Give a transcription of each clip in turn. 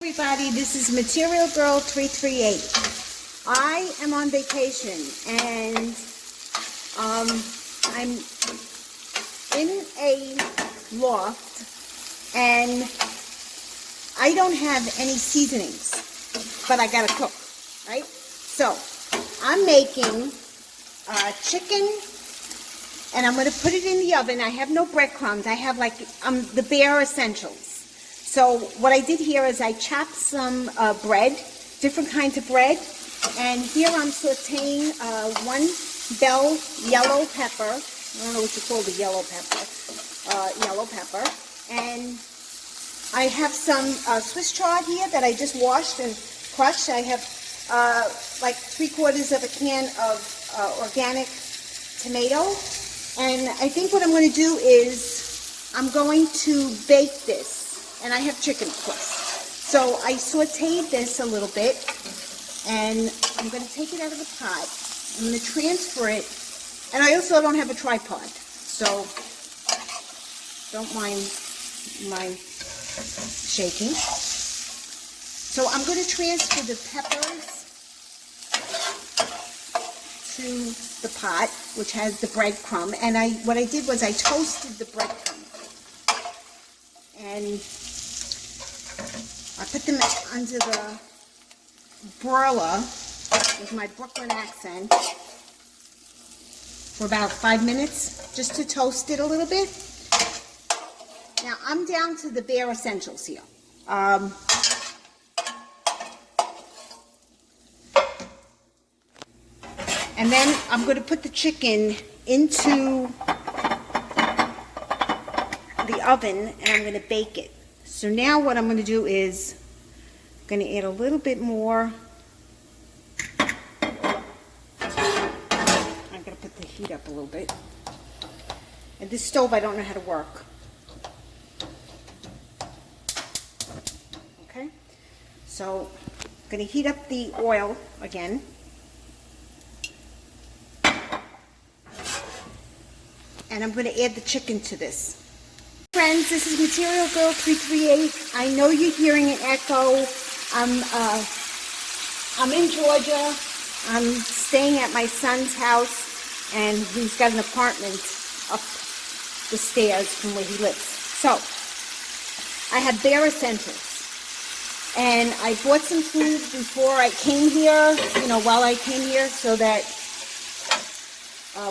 Everybody, this is Material Girl 338. I am on vacation and I'm in a loft and I don't have any seasonings, but I gotta cook, right? So I'm making chicken and I'm gonna put it in the oven. I have no breadcrumbs. I have like the bare essentials. So what I did here is I chopped some bread, different kinds of bread, and here I'm sauteing one bell yellow pepper. I don't know what you call the yellow pepper, and I have some Swiss chard here that I just washed and crushed. I have like 3/4 of a can of organic tomato, and I think what I'm going to do is I'm going to bake this. And I have chicken, of course. So I sauteed this a little bit, and I'm going to take it out of the pot. I'm going to transfer it, and I also don't have a tripod, so don't mind my shaking. So I'm going to transfer the peppers to the pot, which has the breadcrumb, and what I did was I toasted the breadcrumb. And I put them under the broiler with my Brooklyn accent for about 5 minutes, just to toast it a little bit. Now I'm down to the bare essentials here. And then I'm going to put the chicken into the oven and I'm going to bake it. So now what I'm going to do is I'm going to add a little bit more. I'm going to put the heat up a little bit. And this stove I don't know how to work. Okay, so I'm going to heat up the oil again. And I'm going to add the chicken to this. Friends, this is Material Girl 338. I know you're hearing an echo. I'm in Georgia. I'm staying at my son's house, and he's got an apartment up the stairs from where he lives. So I have bare essentials, and I bought some food before I came here. While I came here, so that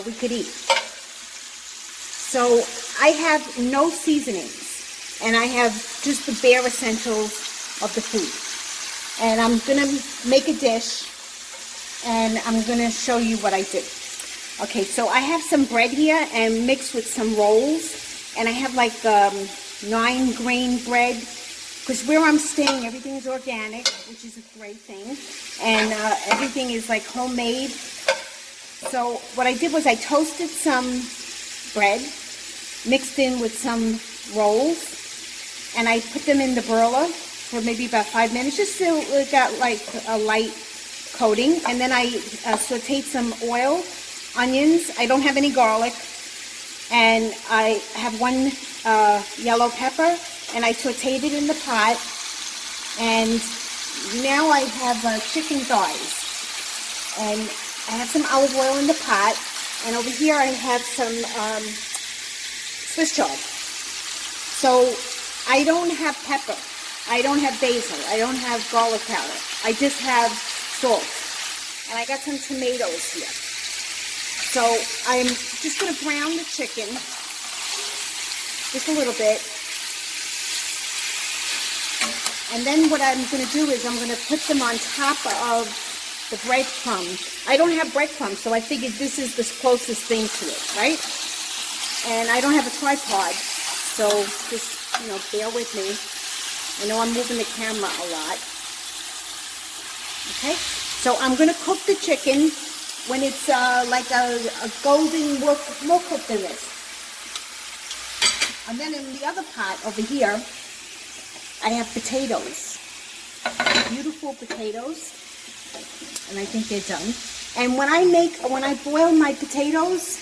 we could eat. So I have no seasonings, and I have just the bare essentials of the food. And I'm going to make a dish, and I'm going to show you what I do. Okay, so I have some bread here and mixed with some rolls, and I have like 9-grain bread, because where I'm staying, everything's organic, which is a great thing, and everything is like homemade. So what I did was I toasted some bread, mixed in with some rolls, and I put them in the broiler for maybe about 5 minutes, just so it got like a light coating. And then I sauteed some oil, onions. I don't have any garlic, and I have one yellow pepper, and I sauteed it in the pot. And now I have chicken thighs, and I have some olive oil in the pot. And over here I have some Swiss chard. So I don't have pepper. I don't have basil. I don't have garlic powder. I just have salt. And I got some tomatoes here. So I'm just going to brown the chicken just a little bit. And then what I'm going to do is I'm going to put them on top of the breadcrumbs. I don't have breadcrumbs, so I figured this is the closest thing to it, right? And I don't have a tripod, so just, bear with me. I know I'm moving the camera a lot. Okay, so I'm going to cook the chicken when it's like a golden, more cooked than this. And then in the other pot over here, I have potatoes. Beautiful potatoes. And I think they're done. And when I boil my potatoes,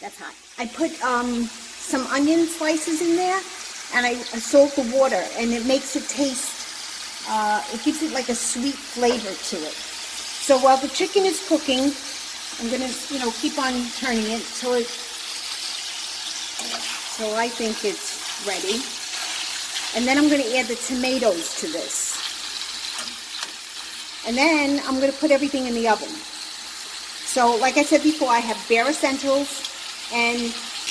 that's hot. I put some onion slices in there, and I salt the water, and it makes it taste It gives it like a sweet flavor to it. So while the chicken is cooking, I'm gonna, keep on turning it till so I think it's ready. And then I'm gonna add the tomatoes to this. And then I'm gonna put everything in the oven. So like I said before, I have bare essentials, and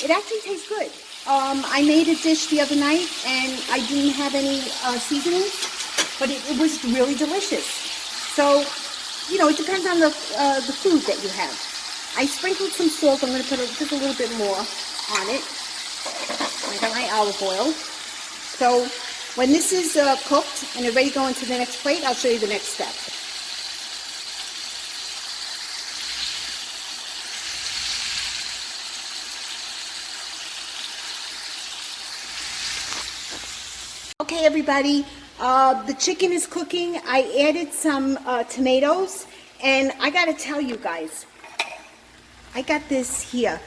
it actually tastes good. I made a dish the other night, and I didn't have any seasoning, but it was really delicious. So, it depends on the food that you have. I sprinkled some salt. I'm going to put just a little bit more on it. I got my olive oil. So when this is cooked and it's ready to go into the next plate, I'll show you the next step. Okay, everybody, the chicken is cooking. I added some tomatoes, and I gotta tell you guys, I got this here.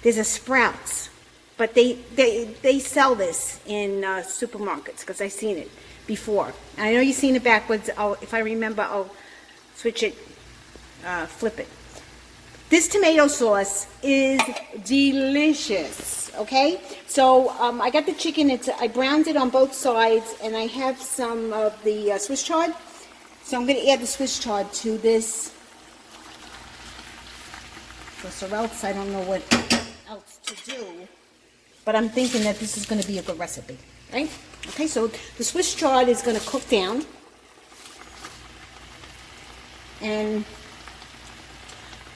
There's a Sprouts, but they sell this in supermarkets because I've seen it before. And I know you've seen it backwards. If I remember, I'll switch it, flip it. This tomato sauce is delicious, okay? So I got the chicken, I browned it on both sides, and I have some of the Swiss chard. So I'm gonna add the Swiss chard to this. Or else I don't know what else to do, but I'm thinking that this is gonna be a good recipe, right? Okay, so the Swiss chard is gonna cook down. And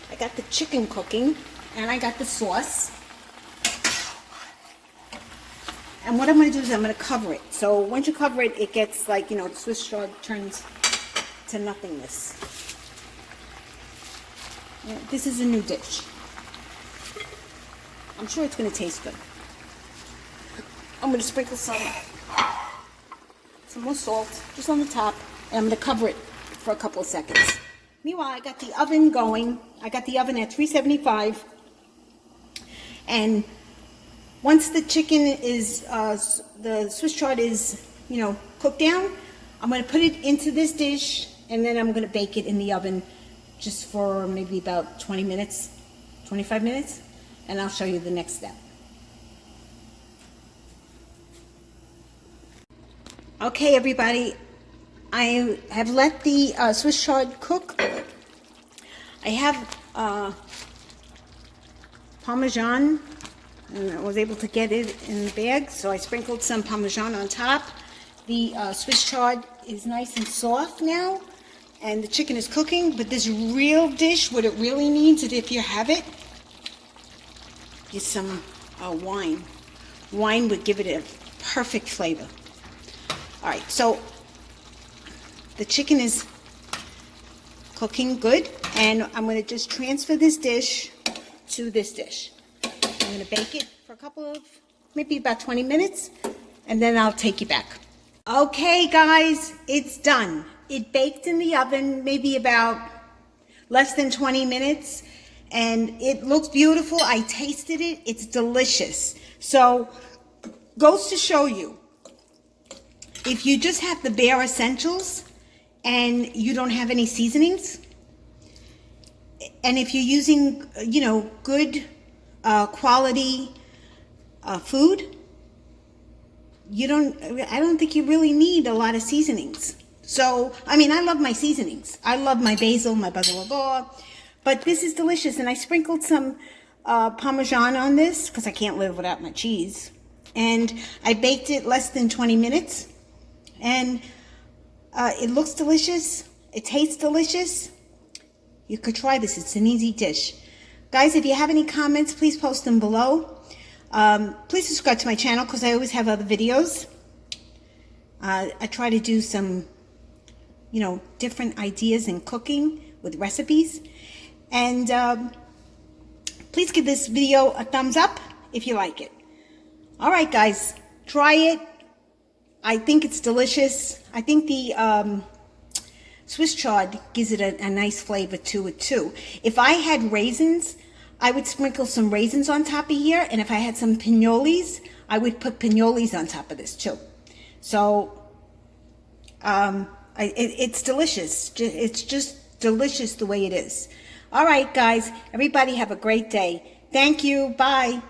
I got the chicken cooking, and I got the sauce. And what I'm going to do is I'm going to cover it. So once you cover it, it gets like, the Swiss chard turns to nothingness. This is a new dish. I'm sure it's going to taste good. I'm going to sprinkle some more salt just on the top, and I'm going to cover it for a couple of seconds. Meanwhile, I got the oven going. I got the oven at 375. And once the chicken is, the Swiss chard is, cooked down, I'm going to put it into this dish, and then I'm going to bake it in the oven just for maybe about 20 minutes, 25 minutes, and I'll show you the next step. Okay, everybody. I have let the Swiss chard cook. I have Parmesan, and I was able to get it in the bag, so I sprinkled some Parmesan on top. The Swiss chard is nice and soft now, and the chicken is cooking, but this real dish, what it really needs, if you have it, is some wine. Wine would give it a perfect flavor. All right, so the chicken is cooking good, and I'm going to just transfer this dish to this dish. I'm going to bake it for a couple of, maybe about 20 minutes, and then I'll take you back. Okay, guys, it's done. It baked in the oven maybe about less than 20 minutes, and it looks beautiful. I tasted it. It's delicious. So, goes to show you, if you just have the bare essentials, and you don't have any seasonings, and if you're using, good quality food, I don't think you really need a lot of seasonings. So, I love my seasonings. I love my basil, my blah, blah, blah, but this is delicious, and I sprinkled some Parmesan on this, because I can't live without my cheese, and I baked it less than 20 minutes, and it looks delicious. It tastes delicious. You could try this. It's an easy dish. Guys, if you have any comments, please post them below. Please subscribe to my channel because I always have other videos. I try to do some, different ideas in cooking with recipes. And please give this video a thumbs up if you like it. All right, guys, try it. I think it's delicious. I think the Swiss chard gives it a nice flavor to it too. If I had raisins, I would sprinkle some raisins on top of here, and if I had some pinoles, I would put pinoles on top of this too. So It's delicious. It's just delicious the way it is. All right, guys. Everybody have a great day. Thank you. Bye.